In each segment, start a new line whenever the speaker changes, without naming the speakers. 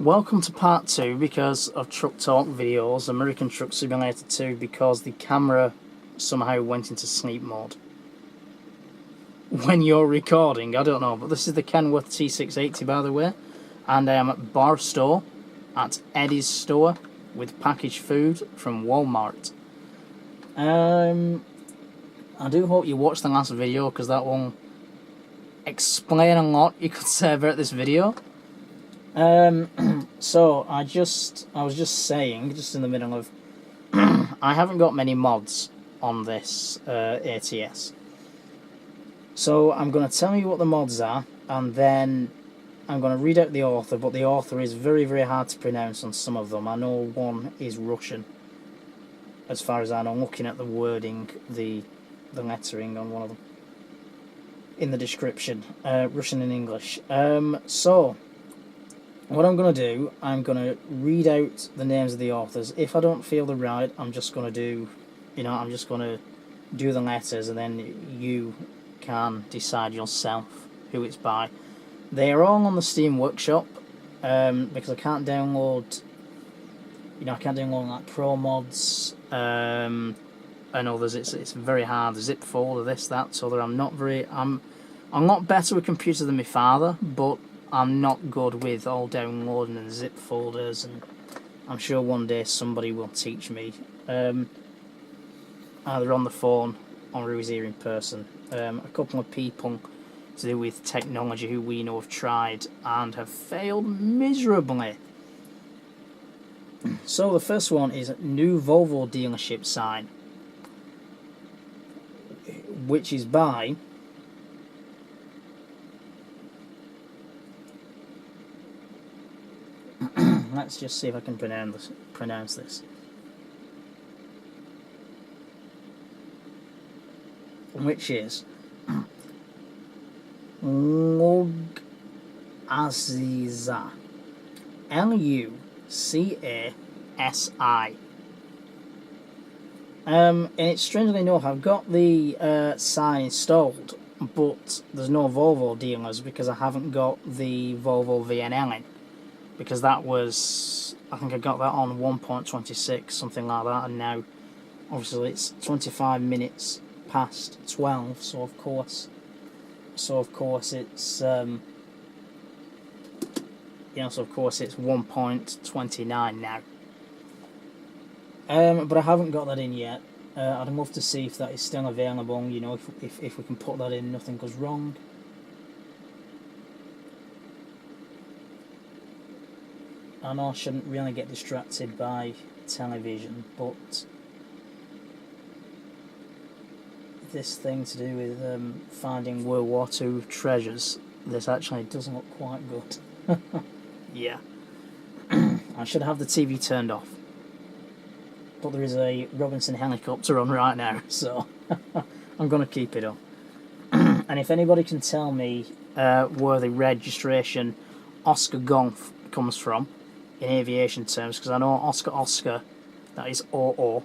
Welcome to part 2 because of Truck Talk videos, American Truck Simulator 2, because the camera somehow went into sleep mode. When you're recording, I don't know, but this is the Kenworth T680 by the way, and I am at Bar Store, at Eddie's store, with packaged food from Walmart. I do hope you watched the last video, because that will explain a lot, you could say, about this video. So I was just saying, just in the middle of, I haven't got many mods on this ATS. So I'm going to tell you what the mods are, and then I'm going to read out the author, but the author is very, very hard to pronounce on some of them. I know one is Russian, as far as I know, looking at the wording, the lettering on one of them, in the description, Russian and English. So what I'm going to do, I'm going to read out the names of the authors. If I don't feel they're right, I'm just going to do, I'm just going to do the letters, and then you can decide yourself who it's by. They are all on the Steam Workshop, because I can't download, I can't download like Pro Mods, and others. It's very hard, the zip folder, this, that, so that I'm a lot better with computers than my father, but I'm not good with all downloading and zip folders, and I'm sure one day somebody will teach me, either on the phone or who's here in person. A couple of people to do with technology who we know have tried and have failed miserably. So the first one is new Volvo dealership sign, which is by let's just see if I can pronounce this. Which is Lucazi. L-U-C-A-S-I. And it's strangely enough, I've got the sign installed, but there's no Volvo dealers because I haven't got the Volvo VNL in. Because that was, I think I got that on 1.26, something like that, and now obviously it's 25 minutes past 12, so of course it's so of course it's 1.29 now. But I haven't got that in yet. I'd love to see if that is still available, if we can put that in, nothing goes wrong. I know I shouldn't really get distracted by television, but this thing to do with finding World War II treasures, this actually doesn't look quite good. Yeah. I should have the TV turned off. But there is a Robinson helicopter on right now, so I'm going to keep it on. And if anybody can tell me where the registration Oscar Golf comes from, in aviation terms, because I know Oscar, that is OO,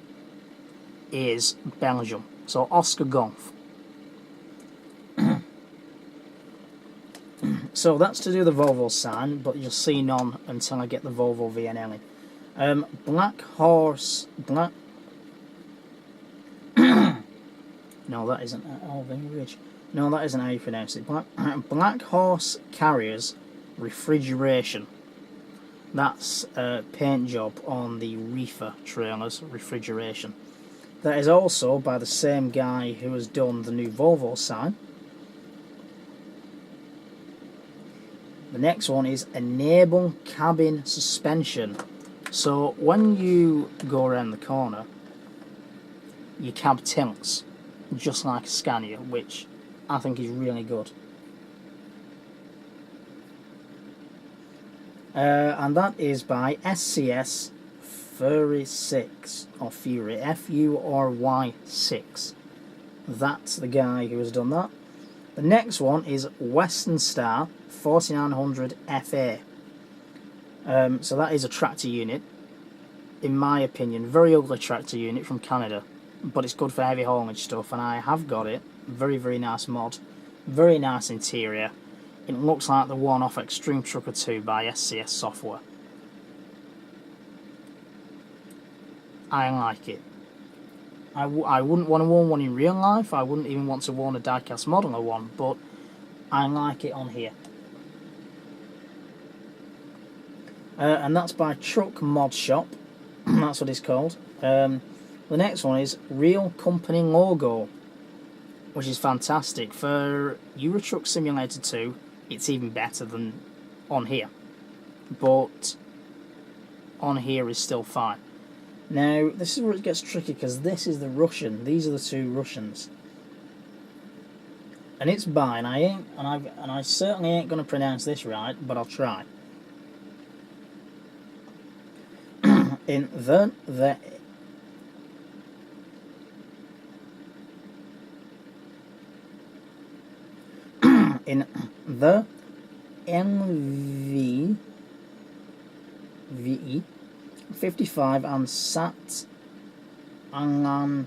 is Belgium. So Oscar Golf. So that's to do the Volvo sign, but you'll see none until I get the Volvo VNL in. Black Horse... No, that isn't... Alvin Ridge. No, that isn't how you pronounce it. Black Horse Carriers Refrigeration. That's a paint job on the reefer trailers, refrigeration. That is also by the same guy who has done the new Volvo sign. The next one is Enable Cabin Suspension. So when you go around the corner, your cab tilts, just like a Scania, which I think is really good. And that is by SCS Fury 6, or Fury, Fury 6. That's the guy who has done that. The next one is Western Star 4900 FA. So that is a tractor unit, in my opinion, very ugly tractor unit from Canada, but it's good for heavy haulage stuff, and I have got it. Very, very nice mod, very nice interior. It looks like the one off Extreme Trucker 2 by SCS Software. I like it. I wouldn't want to own one in real life. I wouldn't even want to own a diecast model of one, but I like it on here. And that's by Truck Mod Shop. That's what it's called. The next one is Real Company Logo, which is fantastic. For Euro Truck Simulator 2, it's even better than on here. But on here is still fine. Now, this is where it gets tricky, because this is the Russian. These are the two Russians. And it's by, and I certainly ain't going to pronounce this right, but I'll try. In the NVVE 55 and SAT Angan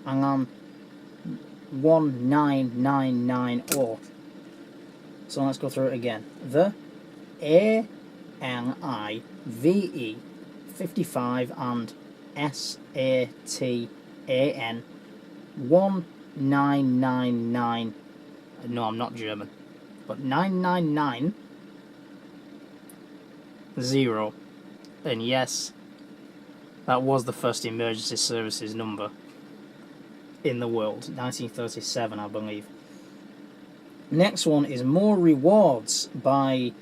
19990. So let's go through it again. The ANIVE 55 and SATAN 1999. No, I'm not German, but 9990. And yes, that was the first emergency services number in the world, 1937, I believe. Next one is More Rewards by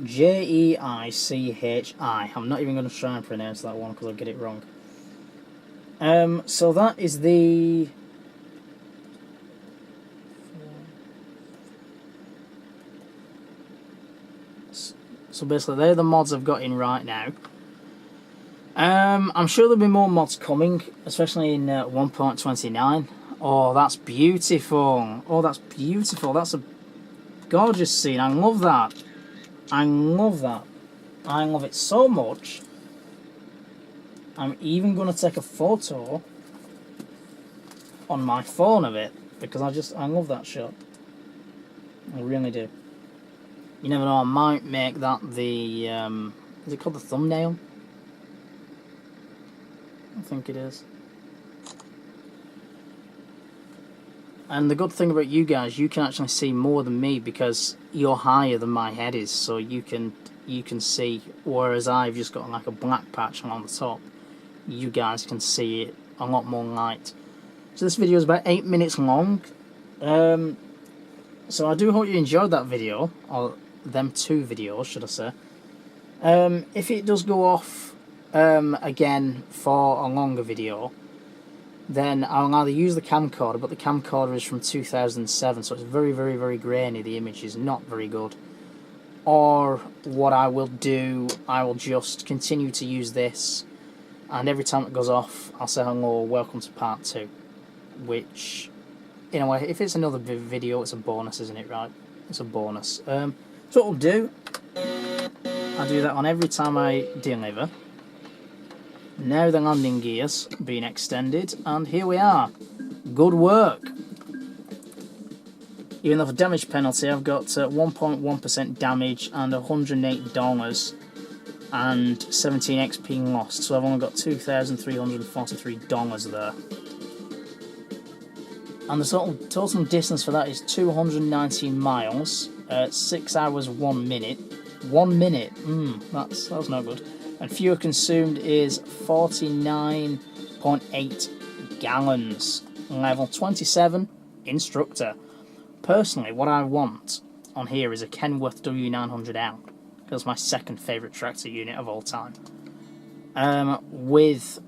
JEICHI. I'm not even going to try and pronounce that one because I'll get it wrong. So that is the... So basically, they're the mods I've got in right now. I'm sure there'll be more mods coming, especially in 1.29. Oh, that's beautiful. Oh, that's beautiful. That's a gorgeous scene. I love that. I love that. I love it so much. I'm even going to take a photo on my phone of it, because I love that shot. I really do. You never know, I might make that the, is it called the thumbnail? I think it is. And the good thing about you guys, you can actually see more than me because you're higher than my head is, so you can see, whereas I've just got like a black patch along the top. You guys can see it a lot more light. So this video is about 8 minutes long. So I do hope you enjoyed that video, or them two videos, should I say. If it does go off again for a longer video, then I'll either use the camcorder, but the camcorder is from 2007, so it's very, very, very grainy. The image is not very good. Or what I will do, I will just continue to use this, and every time it goes off, I'll say hello, welcome to part 2. Which, in a way, if it's another video, it's a bonus, isn't it, right? It's a bonus. So what I'll do, I'll do that on every time I deliver. Now the landing gear's been extended, and here we are. Good work. Even though for damage penalty, I've got 1.1% damage and $108 and 17 XP lost, so I've only got $2,343 there. And the total distance for that is 219 miles, 6 hours 1 minute. 1 minute, that's no good. And fuel consumed is 49.8 gallons. Level 27, instructor. Personally, what I want on here is a Kenworth W900L. That's my second favourite tractor unit of all time. With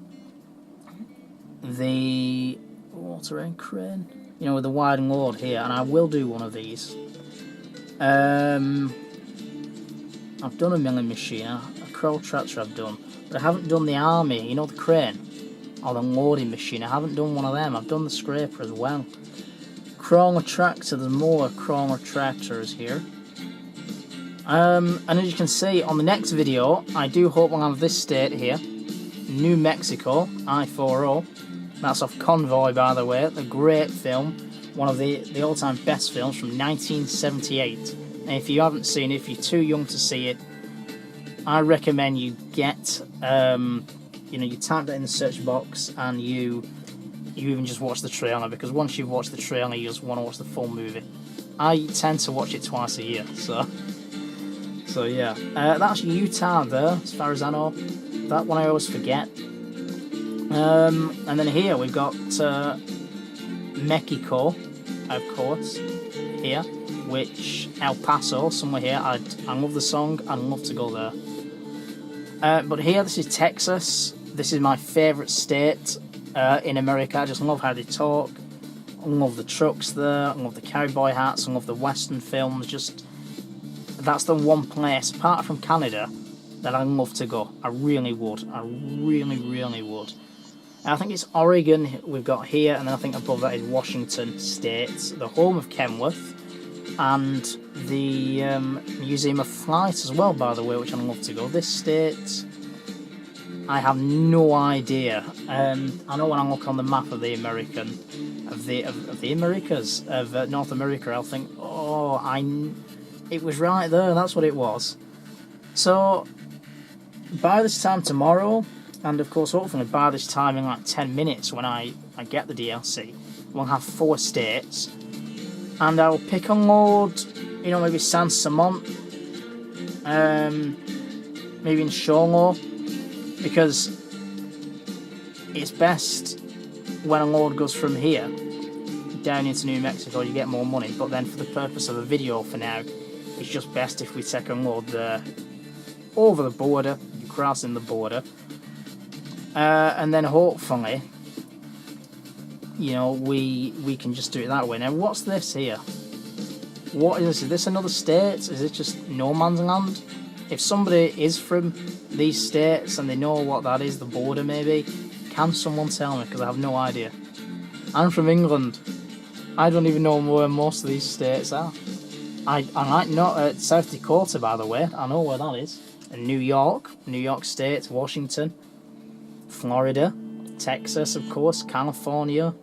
the all-terrain crane, you know, with the wide load here, and I will do one of these. I've done a milling machine, a Kroll tractor I've done, but I haven't done the army, you know, the crane, or the loading machine. I haven't done one of them. I've done the scraper as well. Crawler tractor, there's more crawler tractors here. And as you can see on the next video, I do hope we'll have this state here, New Mexico, I-40. That's off Convoy, by the way, the great film, one of the all-time best films from 1978. And if you haven't seen it, if you're too young to see it, I recommend you get, you type that in the search box and you even just watch the trailer, because once you've watched the trailer, you just want to watch the full movie. I tend to watch it twice a year, so yeah. That's Utah there, as far as I know. That one I always forget. And then here we've got Mexico, of course, here, which El Paso, somewhere here. I love the song. I'd love to go there. But here, this is Texas. This is my favourite state in America. I just love how they talk. I love the trucks there. I love the cowboy hats. I love the Western films. Just, that's the one place, apart from Canada, that I love to go. I really would. I really, really would. I think it's Oregon we've got here, and then I think above that is Washington State, the home of Kenworth, and the Museum of Flight as well, by the way, which I'd love to go. This state, I have no idea. I know when I look on the map of the Americas, of North America, I'll think, it was right there, that's what it was. So, by this time tomorrow, and of course hopefully by this time in like 10 minutes when I get the DLC, we'll have 4 states, and I'll pick and load, maybe San Simon, maybe in Sholo, because it's best when a load goes from here down into New Mexico, you get more money, but then for the purpose of a video for now, it's just best if we take and load there over the border, crossing the border, and then hopefully, we can just do it that way. Now, what's this here? What is this? Is this another state? Is it just no man's land? If somebody is from these states and they know what that is, the border maybe, can someone tell me? Because I have no idea. I'm from England. I don't even know where most of these states are. I might not South Dakota, by the way. I know where that is. And New York State, Washington, Florida, Texas, of course, California.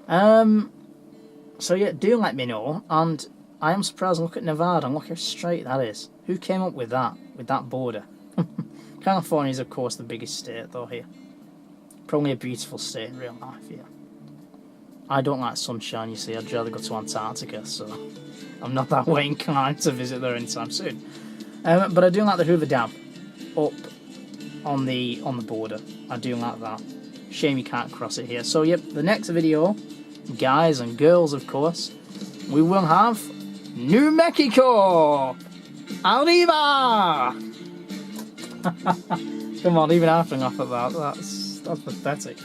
So yeah, do let me know. And I am surprised. Look at Nevada and look how straight that is. Who came up with that border? California is, of course, the biggest state, though, here. Probably a beautiful state in real life, yeah. I don't like sunshine, you see. I'd rather go to Antarctica, so I'm not that way inclined to visit there anytime soon. But I do like the Hoover Dam up on the border. I do like that. Shame you can't cross it here. So, yep, the next video, guys and girls, of course, we will have New Mexico! Arriba! Come on, even I have to laugh at that. That's pathetic.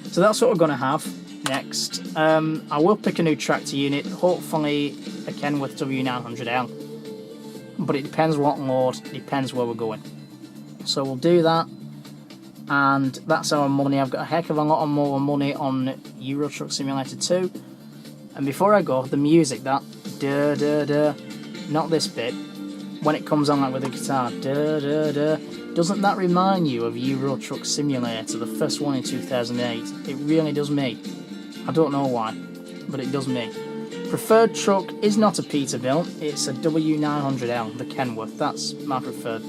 So that's what we're going to have next. I will pick a new tractor unit, hopefully a Kenworth W900L. But it depends what load, it depends where we're going. So we'll do that. And that's our money. I've got a heck of a lot more money on Euro Truck Simulator 2. And before I go, the music, that da da da, not this bit, when it comes on like with the guitar, da da da, doesn't that remind you of Euro Truck Simulator, the first one in 2008? It really does me. I don't know why, but it does me. Preferred truck is not a Peterbilt, it's a W900L, the Kenworth. That's my preferred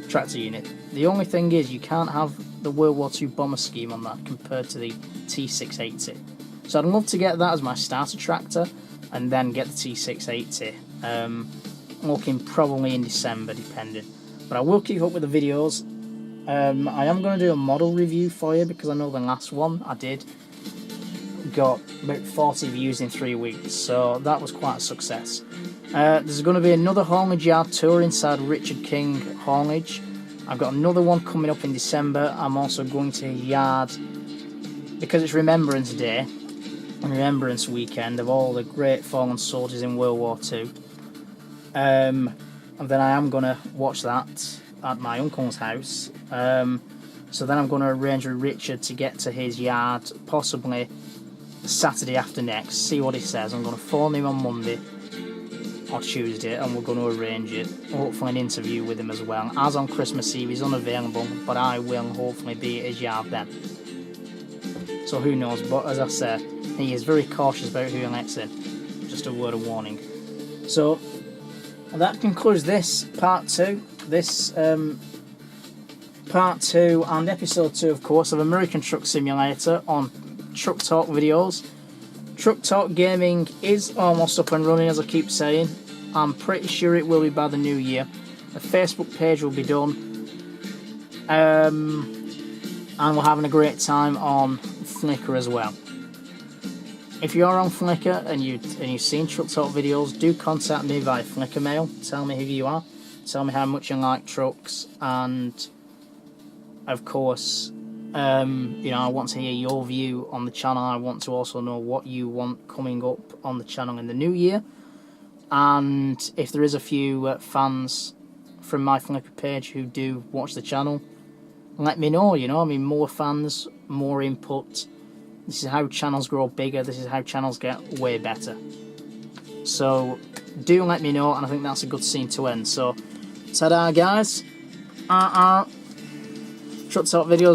tractor unit. The only thing is you can't have the World War II bomber scheme on that compared to the T680. So I'd love to get that as my starter tractor and then get the T680. Looking probably in December, depending. But I will keep up with the videos. I am going to do a model review for you because I know the last one I did got about 40 views in 3 weeks, so that was quite a success. There's going to be another haulage yard tour inside Richard King Haulage. I've got another one coming up in December. I'm also going to a yard because it's Remembrance Day, Remembrance Weekend of all the great fallen soldiers in World War II. And then I am going to watch that at my uncle's house. So then I'm going to arrange with Richard to get to his yard, possibly the Saturday after next, see what he says. I'm going to phone him on Monday or Tuesday and we're going to arrange it. Hopefully an interview with him as well. As on Christmas Eve, he's unavailable, but I will hopefully be at his yard then. So who knows, but as I said, he is very cautious about who he lets in. Just a word of warning. So that concludes this part 2 this part 2 and episode 2, of course, of American Truck Simulator on Truck Talk videos. Truck Talk Gaming is almost up and running, as I keep saying. I'm pretty sure it will be by the new year. A Facebook page will be done. And we're having a great time on Flickr as well. If you're on Flickr and you've seen Truck Talk videos, do contact me via Flickr mail. Tell me who you are. Tell me how much you like trucks, and of course, I want to hear your view on the channel. I want to also know what you want coming up on the channel in the new year. And if there is a few fans from my Flickr page who do watch the channel, let me know. More fans, more input. This is how channels grow bigger. This is how channels get way better. So do let me know, and I think that's a good scene to end. So ta-da, guys. Truck Talk videos